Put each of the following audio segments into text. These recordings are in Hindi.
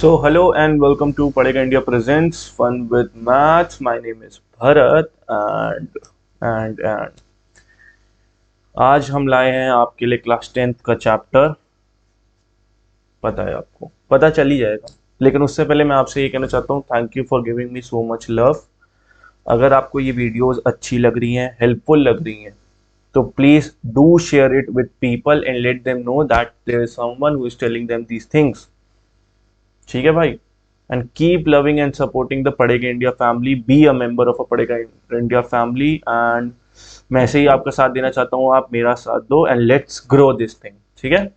So, hello and welcome to Padega India Presents Fun with Maths. My name is Bharat and आज हम लाए हैं आपके लिए क्लास 10th का चैप्टर। पता है आपको, पता चल ही जाएगा, लेकिन उससे पहले मैं आपसे ये कहना चाहता हूँ, thank you for giving me so much love. अगर आपको ये वीडियोस अच्छी लग रही हैं, हेल्पफुल लग रही हैं, तो please do share it with people and let them know that there is someone who is telling them these things. ठीक है भाई? And keep loving and supporting the Padhega India family, be a member of a Padhega India family. And मैं ऐसे ही आपका साथ देना चाहता हूँ, आप मेरा साथ दो and let's grow this thing. ठीक है,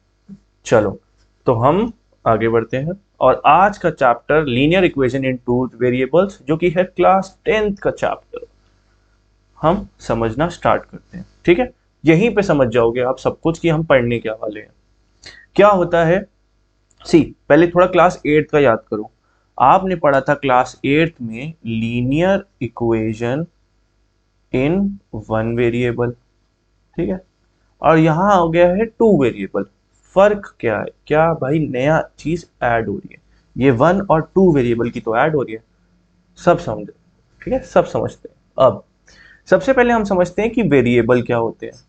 चलो तो हम आगे बढ़ते हैं। और आज का chapter linear equation in two variables, जो कि है क्लास 10th का चैप्टर, हम समझना स्टार्ट करते हैं। ठीक है, यहीं पे समझ जाओगे आप सब कुछ कि हम पढ़ने क्या वाले हैं। क्या होता है, सी पहले थोड़ा क्लास 8th का याद करो। आपने पढ़ा था क्लास 8th में linear equation in one variable. ठीक है, और यहां हो गया है टू वेरिएबल। फर्क क्या है? क्या भाई नया चीज ऐड हो रही है? ये वन और टू वेरिएबल की तो ऐड हो रही है। सब समझे? ठीक है, सब समझते हैं। अब सबसे पहले हम समझते हैं कि वेरिएबल क्या होते हैं।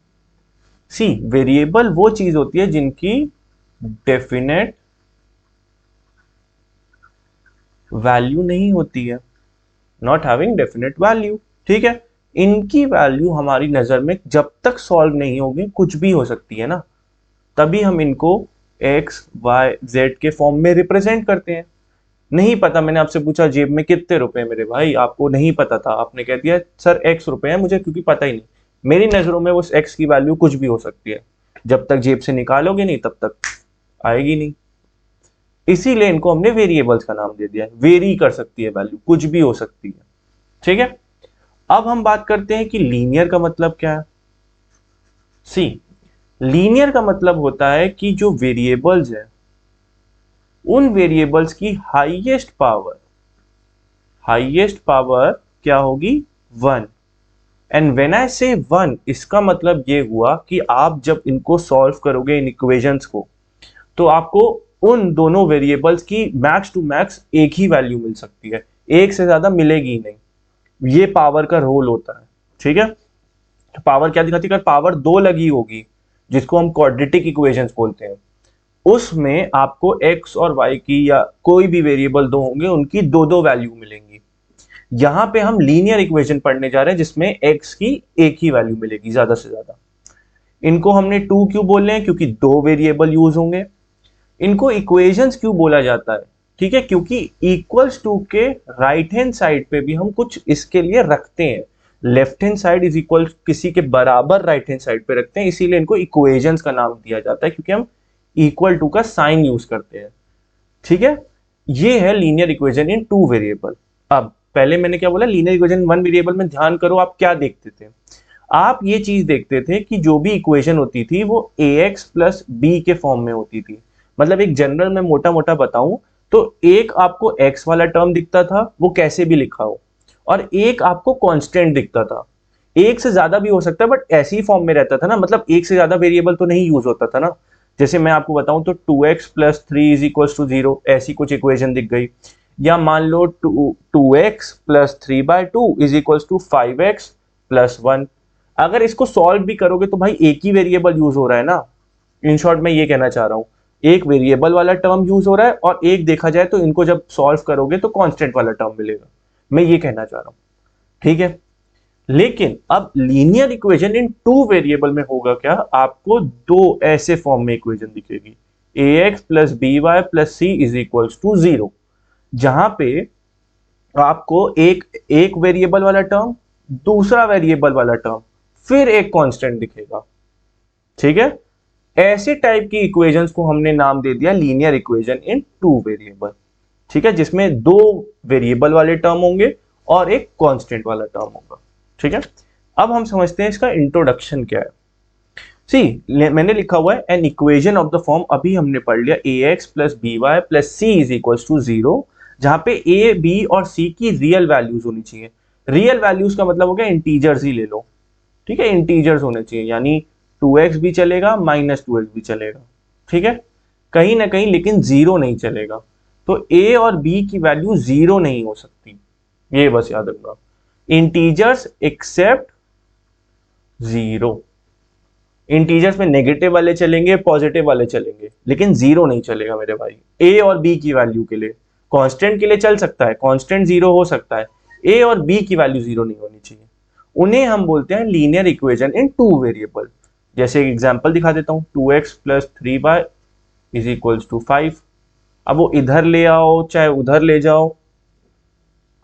सी वेरिएबल वो चीज होती है जिनकी डेफिनेट वैल्यू नहीं होती है, नॉट हैविंग डेफिनेट वैल्यू। ठीक है, इनकी वैल्यू हमारी नजर में जब तक सॉल्व नहीं होगी कुछ भी हो सकती है ना, तभी हम इनको एक्स वाई जेड के फॉर्म में रिप्रेजेंट करते हैं। नहीं पता, मैंने आपसे पूछा जेब में कितने रुपए मेरे भाई, आपको नहीं पता था, आपने कह दिया सर एक्स रुपए है, मुझे क्योंकि पता ही नहीं। मेरी नजरों में उस एक्स की वैल्यू कुछ भी हो सकती है, जब तक जेब से निकालोगे नहीं तब तक आएगी नहीं। इसीलिए इनको हमने वेरिएबल्स का नाम दे दिया है। वेरी कर सकती है वैल्यू, कुछ भी हो सकती है। ठीक है, अब हम बात करते हैं कि लीनियर का मतलब क्या है। सी लीनियर का मतलब होता है कि जो वेरिएबल्स है उन वेरिएबल्स की हाईएस्ट पावर क्या होगी? वन। एंड व्हेन आई से वन, इसका मतलब ये हुआ कि आप जब इनको सॉल्व करोगे इन इक्वेशंस को, तो आपको उन दोनों वेरिएबल्स की मैक्स टू मैक्स एक ही वैल्यू मिल सकती है, एक से ज्यादा मिलेगी ही नहीं। ये पावर का रोल होता है। ठीक है, तो पावर क्या दिखाती है? अगर पावर दो लगी होगी, जिसको हम क्वाड्रेटिक इक्वेशंस बोलते हैं, उसमें आपको एक्स और वाई की या कोई भी वेरिएबल दो होंगे उनकी दो दो वैल्यू मिलेंगी। यहां पे हम लीनियर इक्वेशन पढ़ने जा रहे हैं जिसमें एक्स की एक ही वैल्यू मिलेगी ज्यादा से ज्यादा। इनको हमने टू क्यों बोल रहे हैं? क्योंकि दो वेरिएबल यूज होंगे। इनको इक्वेशंस क्यों बोला जाता है? ठीक है, क्योंकि इक्वल्स टू के राइट हैंड साइड पे भी हम कुछ इसके लिए रखते हैं। Left hand side is equal किसी के बराबर राइट हैंड साइड पे रखते हैं, इसीलिए इनको इक्वेशंस का नाम दिया जाता है, क्योंकि हम इक्वल टू का साइन यूज करते हैं। ठीक है, ये है linear equation in two variable. अब पहले मैंने क्या बोला? लीनियर इक्वेशन वन वेरिएबल में ध्यान करो, आप क्या देखते थे? आप ये चीज देखते थे कि जो भी इक्वेशन होती थी वो ax प्लस बी के फॉर्म में होती थी। मतलब एक जनरल में मोटा मोटा बताऊं तो एक आपको x वाला टर्म दिखता था, वो कैसे भी लिखा हो, और एक आपको कांस्टेंट दिखता था। एक से ज्यादा भी हो सकता है, बट ऐसी ही फॉर्म में रहता था ना, मतलब एक से ज्यादा वेरिएबल तो नहीं यूज होता था ना। जैसे मैं आपको बताऊं तो 2x plus three is equal to zero, ऐसी कुछ इक्वेशन दिख गई। या मान लो 2x plus three by two is equal to 5x plus one. अगर इसको सॉल्व भी करोगे तो भाई एक ही वेरिएबल यूज हो रहा है ना। इन शॉर्ट मैं ये कहना चाह रहा हूं, एक वेरिएबल वाला टर्म यूज हो रहा है, और एक देखा जाए तो इनको जब सॉल्व करोगे तो कांस्टेंट वाला टर्म मिलेगा। मैं ये कहना चाह रहा हूं। ठीक है, लेकिन अब linear equation in two variable में होगा क्या? आपको दो ऐसे फॉर्म में इक्वेशन दिखेगी, ax plus b y plus c is equal to zero, जहां पे आपको एक एक वेरिएबल वाला टर्म, दूसरा वेरिएबल वाला टर्म, फिर एक कांस्टेंट दिखेगा। ठीक है, ऐसे टाइप की इक्वेशंस को हमने नाम दे दिया linear equation in two variable. ठीक है, जिसमें दो वेरिएबल वाले टर्म होंगे और एक कांस्टेंट वाला टर्म होगा। ठीक है, अब हम समझते हैं इसका इंट्रोडक्शन क्या है। सी मैंने लिखा हुआ है an equation of the form, अभी हमने पढ़ लिया, ax plus b y plus c is equal to zero, जहां पे a b और c की रियल वैल्यूज होनी चाहिए। रियल वैल्यूज का मतलब हो गया इंटीजर्स ही ले लो। ठीक है, इंटीजर्स होने चाहिए, यानी 2x भी चलेगा, माइनस 2x भी चलेगा। ठीक है, कहीं ना कहीं लेकिन जीरो नहीं चलेगा। तो a और b की वैल्यू जीरो नहीं हो सकती, ये बस याद रखना। इंटीजर्स एक्सेप्ट जीरो, इंटीजर्स में नेगेटिव वाले चलेंगे, पॉजिटिव वाले चलेंगे, लेकिन जीरो नहीं चलेगा मेरे भाई। ए और बी की वैल्यू के लिए, कांस्टेंट के लिए चल सकता है, कांस्टेंट जीरो हो सकता है, ए और बी की वैल्यू जीरो नहीं होनी चाहिए। उन्हें हम बोलते हैं linear equation in two variable. जैसे एक एग्जांपल दिखा देता हूं, 2x plus 3y is equals to 5। अब वो इधर ले आओ चाहे उधर ले जाओ,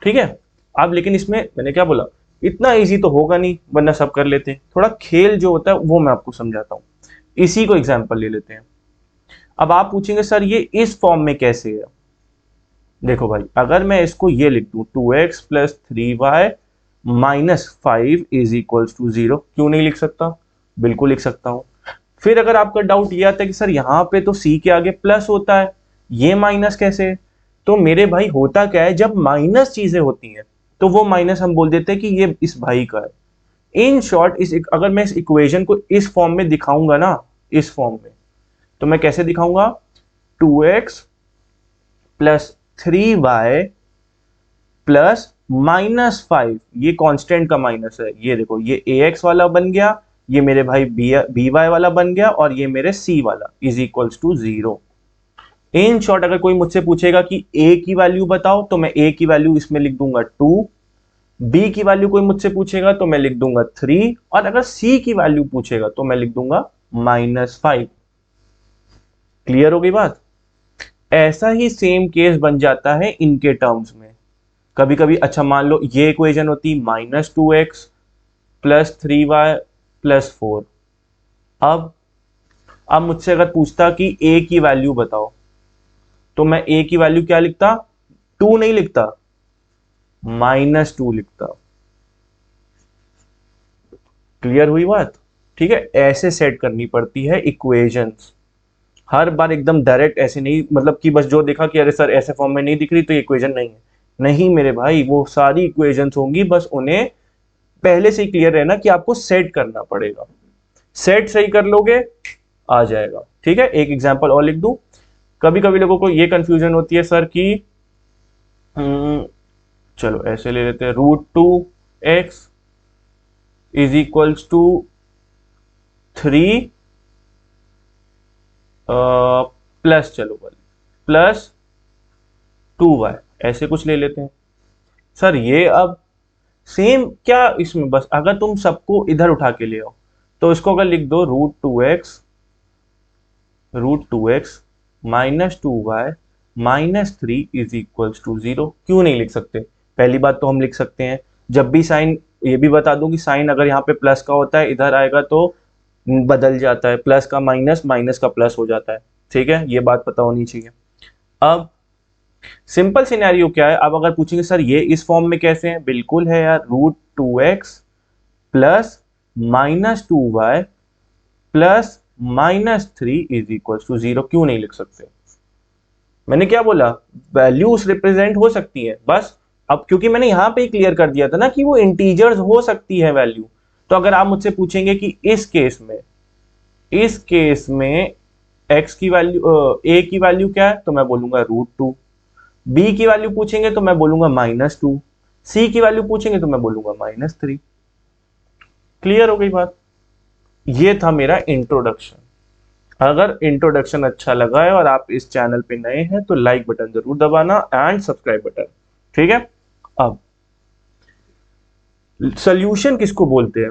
ठीक है। अब लेकिन इसमें मैंने क्या बोला, इतना इजी तो होगा नहीं, वरना सब कर लेते हैं। थोड़ा खेल जो होता है वो मैं आपको समझाता हूं। इसी को एग्जांपल ले लेते हैं। अब आप पूछेंगे सर ये इस फॉर्म में कैसे है। देखो भाई, अगर मैं इसको ये लिख दूं 2x plus 3y minus 5 is equals to 0, क्यों नहीं लिख सकता, बिल्कुल लिख सकता हूं। फिर अगर आपका डाउट ये आता है कि सर यहां पे तो c के आगे प्लस होता है, ये माइनस कैसे, तो मेरे भाई होता क्या है, जब माइनस चीजें होती हैं तो वो माइनस हम बोल देते हैं कि ये इस भाई का है। इन शॉर्ट अगर मैं इस इक्वेशन को इस फॉर्म में दिखाऊंगा ना, इस फॉर्म में, तो मैं कैसे दिखाऊंगा, 2x plus 3y plus minus 5, ये कांस्टेंट का माइनस है, ये देखो ये ax वाला बन गया, ये मेरे भाई by वाला बन गया, और ये मेरे c वाला is equals to 0। In short अगर कोई मुझसे पूछेगा कि a की वैल्यू बताओ, तो मैं a की वैल्यू इसमें लिख दूंगा 2, b की वैल्यू कोई मुझसे पूछेगा तो मैं लिख दूंगा 3, और अगर c की वैल्यू पूछेगा तो मैं लिख दूंगा -5। क्लियर हो गई बात। ऐसा ही सेम केस बन जाता है इनके टर्म्स में। कभी कभी अच्छा मान लो ये इक्वेशन होती -2x प्लस 3y प्लस 4। अब मुझसे अगर पूछता कि a की वैल्यू बताओ, तो मैं a की वैल्यू क्या लिखता, 2 नहीं लिखता, -2 लिखता। क्लियर हुई बात। ठीक है, ऐसे सेट करनी पड़ती है इक्वेशंस, हर बार एकदम डायरेक्ट ऐसे नहीं, मतलब कि बस जो देखा कि अरे सर ऐसे फॉर्म में नहीं दिख रही तो ये इक्वेशन नहीं है, नहीं मेरे भाई, वो सारी इक्वेशंस होंगी, बस उन्हें पहले से ही क्लियर रहना कि आपको सेट करना पड़ेगा। सेट सही कर लोगे आ जाएगा। ठीक है, एक एग्जांपल और लिख दूं। कभी कभी लोगों को ये कंफ्यूजन होती है सर कि चलो ऐसे ले लेते हैं, √2x is equals to 3 plus, चलो प्लस 2y, ऐसे कुछ ले लेते हैं। सर ये अब सेम क्या इसमें, बस अगर तुम सबको इधर उठा के ले आओ, तो इसको अगर लिख दो √2x minus 2y minus 3 is equals to 0, क्यों नहीं लिख सकते। पहली बात तो हम लिख सकते हैं, जब भी साइन, ये भी बता दूं कि साइन अगर यहाँ पे प्लस का होता है, इधर आएगा तो बदल जाता है, प्लस का माइनस, माइनस का प्लस हो जाता है। ठीक है, ये बात पता होनी चाहिए। अब सिंपल सिनेरियो क्या है, अब अगर पूछेंगे सर ये इस फॉर्म में कैसे है, बिल्कुल है यार, √2x plus -2y plus -3 is equal to 0, क्यों नहीं लिख सकते। मैंने क्या बोला, वैल्यूज रिप्रेजेंट हो सकती है बस। अब क्योंकि मैंने यहां पे क्लियर कर दिया था ना कि वो इंटीजर्स हो सकती है वैल्यू, तो अगर आप मुझसे पूछेंगे कि इस केस में x की वैल्यू, a की वैल्यू क्या है, तो मैं बोलूंगा √2। b की वैल्यू पूछेंगे तो मैं बोलूंगा -2, c की वैल्यू पूछेंगे तो मैं बोलूंगा -3। क्लियर हो गई बात। ये था मेरा इंट्रोडक्शन। अगर इंट्रोडक्शन अच्छा लगा है और आप इस चैनल पे नए हैं तो लाइक बटन जरूर दबाना एंड सब्सक्राइब बटन। ठीक है, अब सॉल्यूशन किसको बोलते हैं।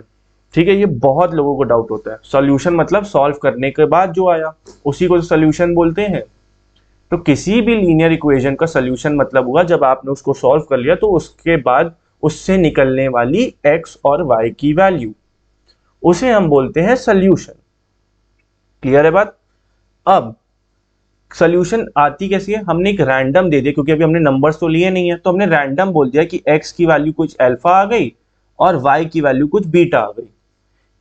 ठीक है, ये बहुत लोगों को डाउट होता है, सॉल्यूशन मतलब सॉल्व करने के बाद जो आया उसी को सॉल्यूशन बोलते हैं। तो किसी भी लीनियर इक्वेशन का सॉल्यूशन मतलब हुआ जब आपने उसको सॉल्व कर लिया तो उसके बाद उससे निकलने वाली x और y की वैल्यू, उसे हम बोलते हैं सॉल्यूशन। क्लियर है बात। अब सॉल्यूशन आती कैसी है, हमने एक रैंडम दे दिया, क्योंकि अभी हमने नंबर्स तो लिए नहीं है, तो हमने रैंडम बोल दिया कि x की वैल्यू कुछ अल्फा आ गई और y की वैल्यू कुछ बीटा आ गई।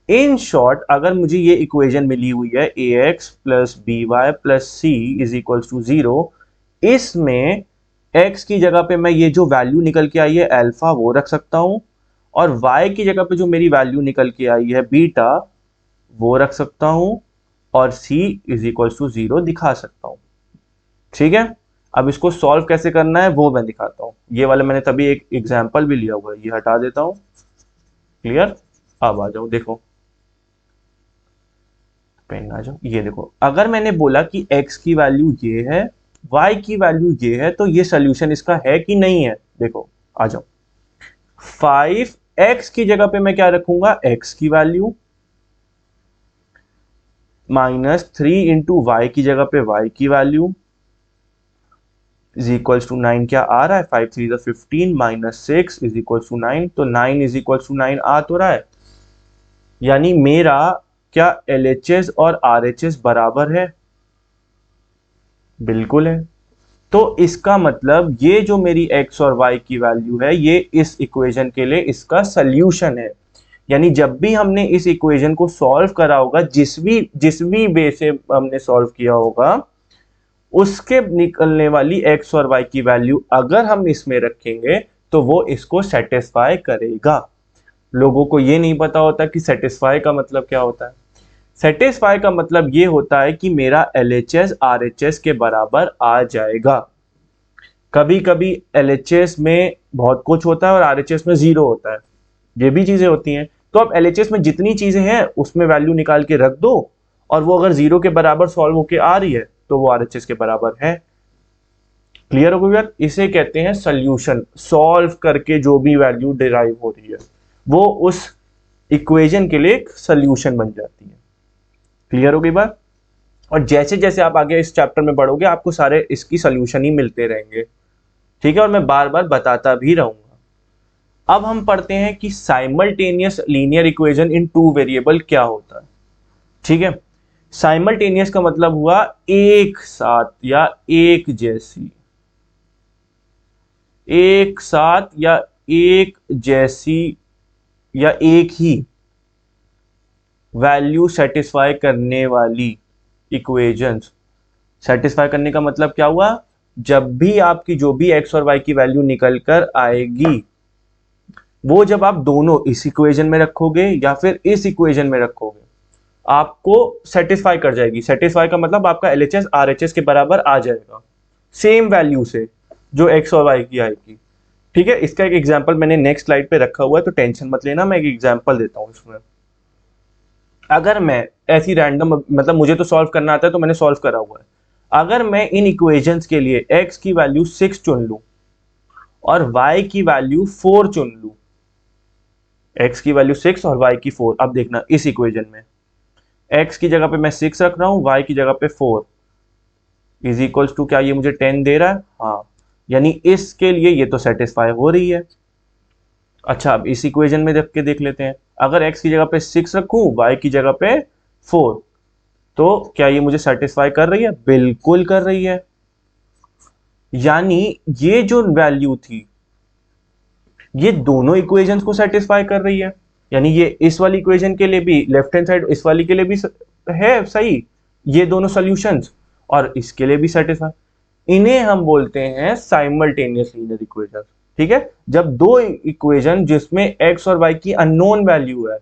इन शॉर्ट अगर मुझे ये इक्वेशन मिली हुई है ax plus by plus c is equal to 0, इसमें x की जगह पे मैं ये जो वैल्यू निकल के आई है अल्फा वो रख सकता हूं, और y की जगह पे जो मेरी वैल्यू निकल के आई है बीटा वो रख सकता हूं, और c इज इक्वल टू 0 दिखा सकता हूं। ठीक है, अब इसको सॉल्व कैसे करना है वो मैं दिखाता हूँ। ये वाला मैंने तभी एक एग्जाम्पल भी लिया हुआ है, ये हटा देता हूँ। क्लियर? अब आ जाओ, देखो पेन आ जाओ। ये देखो, अगर मैंने बोला कि x की वैल्यू ये है, y की वैल्यू ये है, तो ये सोल्यूशन इसका है कि नहीं है? देखो आ जाओ, 5x की जगह पे मैं क्या रखूंगा, x की वैल्यू, -3 इंटू वाई की जगह पे y की वैल्यू इज इक्वल्स टू 9। क्या आ रहा है? 5 3 15 -6 इज इक्वल्स टू 9। तो 9 इज इक्वल्स टू 9 आ तो रहा है, यानी मेरा क्या LHS और RHS बराबर है? बिल्कुल है। तो इसका मतलब ये जो मेरी x और y की वैल्यू है, ये इस इक्वेशन के लिए इसका सल्यूशन है। यानी जब भी हमने इस इक्वेशन को सॉल्व करा होगा, जिस भी वे से हमने सॉल्व किया होगा, उसके निकलने वाली x और y की वैल्यू अगर हम इसमें रखेंगे तो वो इसको सेटिस्फाई करेगा। लोगों को ये नहीं पता होता कि सेटिस्फाई का मतलब क्या होता है। सेटिस्फाई का मतलब ये होता है कि मेरा LHS RHS के बराबर आ जाएगा। कभी कभी LHS में बहुत कुछ होता है और RHS में 0 होता है, ये भी चीजें होती हैं। तो आप LHS में जितनी चीजें हैं उसमें वैल्यू निकाल के रख दो, और वो अगर 0 के बराबर सॉल्व होके आ रही है तो वो RHS के बराबर है। क्लियर हो गया? इसे कहते हैं सॉल्यूशन। सॉल्व करके जो भी वैल्यू डिराइव हो रही है वो उस इक्वेशन के लिए एक सॉल्यूशन बन जाती है। क्लियर हो गई बात? और जैसे जैसे आप आगे इस चैप्टर में बढ़ोगे आपको सारे इसकी सॉल्यूशन ही मिलते रहेंगे, ठीक है, और मैं बार बार बताता भी रहूंगा। अब हम पढ़ते हैं कि simultaneous linear equation in two variable क्या होता है। ठीक है, साइमल्टेनियस का मतलब हुआ एक साथ या एक जैसी, एक साथ या एक जैसी या एक ही वैल्यू सेटिस्फाई करने वाली इक्वेशंस। सेटिस्फाई करने का मतलब क्या हुआ? जब भी आपकी जो भी x और y की वैल्यू निकल कर आएगी, वो जब आप दोनों इस इक्वेशन में रखोगे या फिर इस इक्वेशन में रखोगे, आपको सेटिस्फाई कर जाएगी। सेटिस्फाई का मतलब आपका LHS RHS के बराबर आ जाएगा, सेम वैल्यू से जो x और y की आएगी। ठीक है, इसका एक एग्जांपल मैंने नेक्स्ट स्लाइड पे रखा हुआ है, तो टेंशन मत लेना, मैं एक एग्जांपल देता हूं इसमें। अगर मैं ऐसी रैंडम, मतलब मुझे तो सॉल्व करना आता है तो मैंने सॉल्व करा हुआ है, अगर मैं इन इक्वेशंस के लिए x की वैल्यू 6 चुन लूं और y की वैल्यू 4 चुन लूं, x की वैल्यू 6 और y की 4, अब देखना इस इक्वेशन में x की जगह पे मैं 6 रख रहा हूं, y की जगह पे 4 इज इक्वल्स टू, क्या ये मुझे 10 दे रहा है? हाँ, यानी इसके लिए ये तो सेटिस्फाई हो रही है। अच्छा, अब इस इक्वेशन में देख के देख लेते हैं, अगर x की जगह पे 6 रखूं, y की जगह पे 4, तो क्या ये मुझे सेटिस्फाई कर रही है? बिल्कुल कर रही है। यानी ये जो वैल्यू थी ये दोनों इक्वेशंस को सेटिस्फाई कर रही है। यानी ये इस वाली इक्वेशन के लिए भी, लेफ्ट हैंड साइड इस वाली के लिए भी है सही, ये दोनों सॉल्यूशंस, और इसके लिए भी सेटिस्फाई। इन्हें हम बोलते हैं साइमल्टेनियस लीनियर इक्वेशन। ठीक है, जब दो इक्वेशन जिसमें x और y की अननोन वैल्यू है,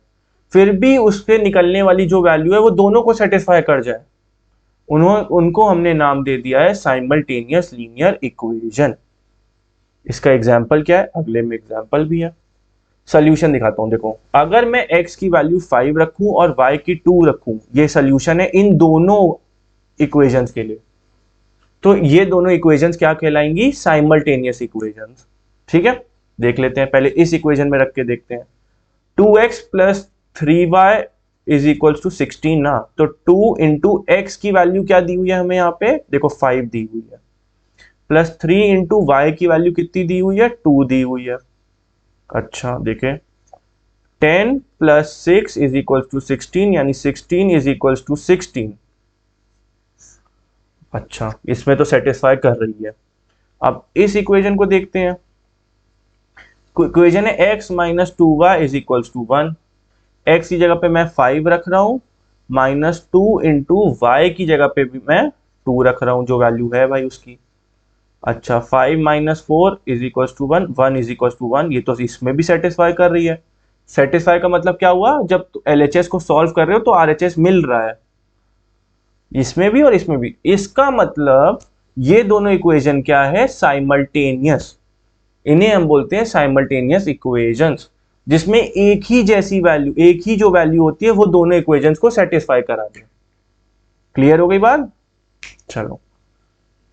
फिर भी उससे निकलने वाली जो वैल्यू है वो दोनों को सेटिस्फाई कर जाए, उनको हमने नाम दे दिया है साइमल्टेनियस लीनियर इक्वेशन। इसका एग्जाम्पल क्या है? अगले में एग्जाम्पल भी है। सोल्यूशन दिखाता हूं, देखो, अगर मैं x की वैल्यू 5 रखूं और y की 2 रखूं, ये सोल्यूशन है इन दोनों इक्वेशंस के लिए, तो ये दोनों इक्वेशंस क्या कहलाएंगी? Simultaneous equations. ठीक है, देख लेते हैं, पहले इस इक्वेशन में रख के देखते हैं। 2x plus 3y is equals to 16 ना, तो 2 इंटू एक्स की वैल्यू क्या दी हुई है हमें यहाँ पे? देखो 5 दी हुई है, प्लस 3 इंटू वाई की वैल्यू कितनी दी हुई है? 2 दी हुई है। अच्छा देखें, 10 प्लस 6 इज इक्वल टू 16, यानी 16 इज इक्वल टू 16। अच्छा, इसमें तो सेटिस्फाई कर रही है। अब इस इक्वेशन को देखते हैं, इक्वेशन है x minus 2y is equal to 1। x की जगह पे मैं 5 रख रहा हूं, माइनस 2 इंटू वाई की जगह पे भी मैं 2 रख रहा हूं, जो वैल्यू है भाई उसकी। अच्छा, 5 minus 4 is equal to 1, 1 is equal to 1, ये तो इसमें भी सेटिस्फाई कर रही है। सेटिस्फाई का मतलब क्या हुआ? जब LHS को सॉल्व कर रहे हो तो RHS मिल रहा है, इसमें भी और इसमें भी। इसका मतलब ये दोनों इक्वेशन क्या है, साइमल्टेनियस, इन्हें हम बोलते हैं साइमल्टेनियस इक्वेशंस, जिसमें एक ही जैसी वैल्यू, एक ही जो वैल्यू होती है वो दोनों इक्वेशंस को सेटिस्फाई करा दे। क्लियर हो गई बात? चलो,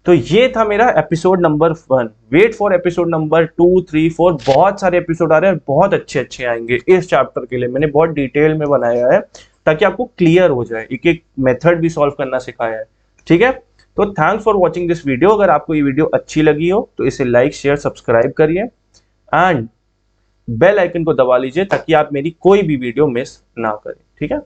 तो ये था मेरा episode number 1। Wait for episode number 2, 3, 4, बहुत सारे एपिसोड आ रहे हैं, बहुत अच्छे अच्छे आएंगे इस चैप्टर के लिए। मैंने बहुत डिटेल में बनाया है ताकि आपको क्लियर हो जाए, एक एक मेथड भी सॉल्व करना सिखाया है। ठीक है, तो thanks for watching this video. अगर आपको ये वीडियो अच्छी लगी हो तो इसे लाइक, शेयर, सब्सक्राइब करिए एंड बेल आइकन को दबा लीजिए ताकि आप मेरी कोई भी वीडियो मिस ना करें। ठीक है।